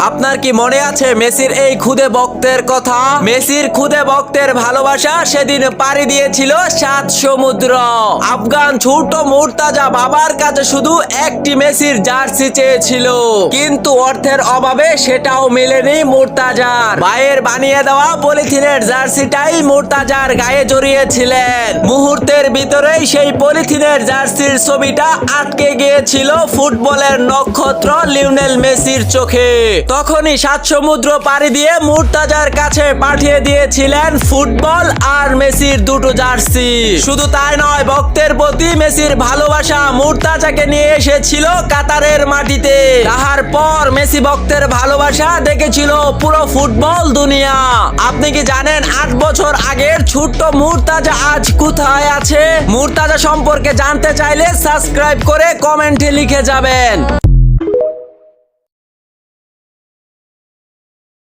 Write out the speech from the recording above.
আপনার কি মনে আছে মেসির এই খুদে ভক্তের কথা? মেসির খুদে ভক্তের ভালোবাসা সেদিন পাড়ি দিয়েছিল 7 সমুদ্র। আফগান ছোট মুর্তাজা বাবার কাছে শুধু একটি মেসির জার্সি চেয়েছিল, কিন্তু অর্থের অভাবে সেটাও মেলেনি মুর্তাজার। ভাইয়ের বানিয়ে দেওয়া পলিথিনের জার্সিটাই মুর্তাজার গায়ে জড়িয়েছিলেন। মুহূর্তের ভিতরেই সেই পলিথিনের জার্সির ছবিটা আটকে গিয়েছিল ফুটবলের নক্ষত্র লিওনেল মেসির চোখে। তখনই 7 সমুদ্র পাড়ি দিয়ে মুর্তাজার কাছে পাঠিয়ে দিয়েছিলেন ফুটবল আর মেসির দুটো জার্সি। শুধু তাই নয়, ভক্তের প্রতি মেসির ভালোবাসা মুর্তাজাকে নিয়ে এসেছিল কাতারের মাটিতে। তাহার পর মেসি ভক্তের ভালোবাসা দেখেছিল পুরো ফুটবল দুনিয়া। আপনি কি জানেন 8 বছর আগের ছোট্ট মুর্তাজা আজ কোথায় আছে? মুর্তাজা সম্পর্কে জানতে চাইলে সাবস্ক্রাইব করে কমেন্টে লিখে যাবেন।